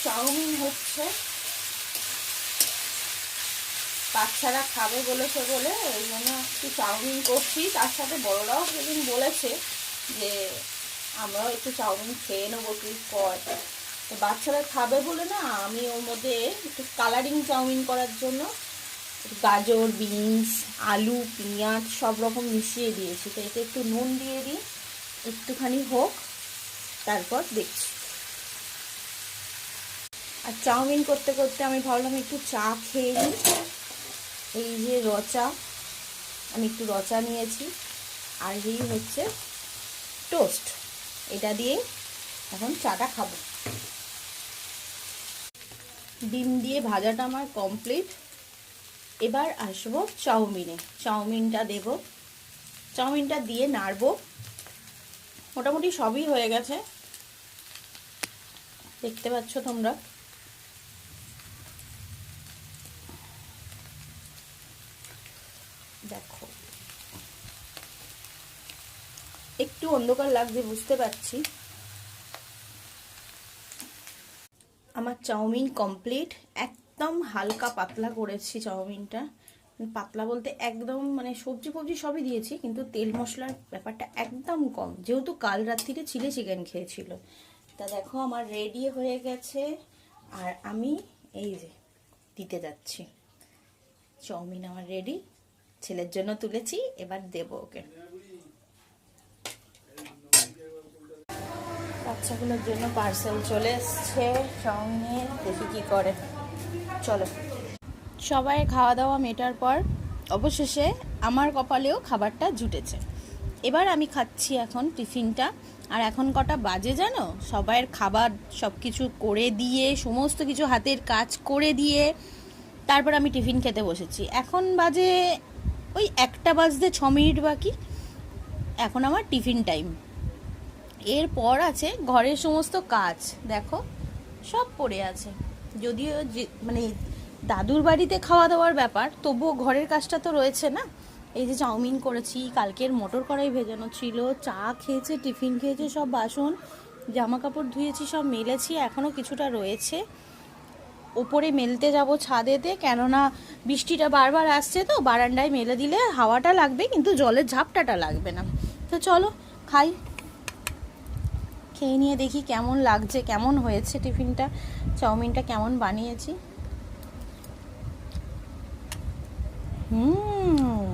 Chowmein হচ্ছে, বাচ্চারা খাবে বলেছে বলে ওই জন্য একটু চাউমিন করছি। তার সাথে বড়রাও সেদিন বলেছে যে আমরাও একটু চাউমিন খেয়ে নেবো, তুই কর। তো বাচ্চারা খাবে বলে না, আমি ওর মধ্যে একটু কালারিং চাউমিন করার জন্য গাজর, বিনস, আলু, পেঁয়াজ সব রকম মিশিয়ে দিয়েছি। তো এতে একটু নুন দিয়ে দিই, একটুখানি হোক, তারপর দেখছি। আর চাউমিন করতে করতে আমি ভাবলাম একটু চা খেয়ে নিই। এই যে রচা, আমি একটু রচা নিয়েছি, আর এই হচ্ছে টোস্ট। এটা দিয়ে এখন চাটা খাবো। ডিম দিয়ে ভাজাটা আমার কমপ্লিট। এবার আসবো চাউমিনে। চাউমিনটা দেব, চাউমিনটা দিয়ে নাড়বো। মোটামুটি সবই হয়ে গেছে, দেখতে পাচ্ছ তোমরা। দেখো একটু অন্ধকার লাগছে বুঝতে পারছি। আমার চাউমিন কমপ্লিট। একদম হালকা পাতলা করেছি চাউমিনটা। পাতলা বলতে একদম মানে সবজি ফবজি সবই দিয়েছি, কিন্তু তেল মশলার ব্যাপারটা একদম কম, যেহেতু কাল রাত্রিরে চিলি চিকেন খেয়েছিল। তা দেখো আমার রেডি হয়ে গেছে, আর আমি এই যে দিতে যাচ্ছি। চাউমিন আমার রেডি, ছেলের জন্য তুলেছি, এবার দেবো ওকে। বাচ্চাগুলোর জন্য পার্সেল চলে এসছে চাউমিনের, দেখি কি করে। চলো। সবাই খাওয়া দাওয়া মেটার পর অবশেষে আমার কপালেও খাবারটা জুটেছে। এবার আমি খাচ্ছি এখন টিফিনটা। আর এখন কটা বাজে জানো? সবাইয়ের খাবার সব কিছু করে দিয়ে, সমস্ত কিছু হাতের কাজ করে দিয়ে তারপর আমি টিফিন খেতে বসেছি। এখন বাজে ওই 1টা বাজতে 6 মিনিট বাকি। এখন আমার টিফিন টাইম। এরপর আছে ঘরের সমস্ত কাজ, দেখো সব পড়ে আছে। যদিও যে মানে দাদুর বাড়িতে খাওয়া দাওয়ার ব্যাপার, তবুও ঘরের কাজটা তো রয়েছে না। এই যে চাউমিন করেছি, কালকের মটর কড়াই ভেজানো ছিল, চা খেয়েছে, টিফিন খেয়েছে, সব বাসন, জামা কাপড় ধুয়েছি, সব মেলেছি, এখনও কিছুটা রয়েছে। ওপরে মেলতে যাব ছাদেতে, কেননা বৃষ্টিটা বারবার আসছে, তো বারান্দায় মেলে দিলে হাওয়াটা লাগবে কিন্তু জলের ঝাপটাটা লাগবে না। তো চলো খাই, খেয়ে নিয়ে দেখি কেমন লাগছে, কেমন হয়েছে টিফিনটা, চাউমিনটা কেমন বানিয়েছি। হুম,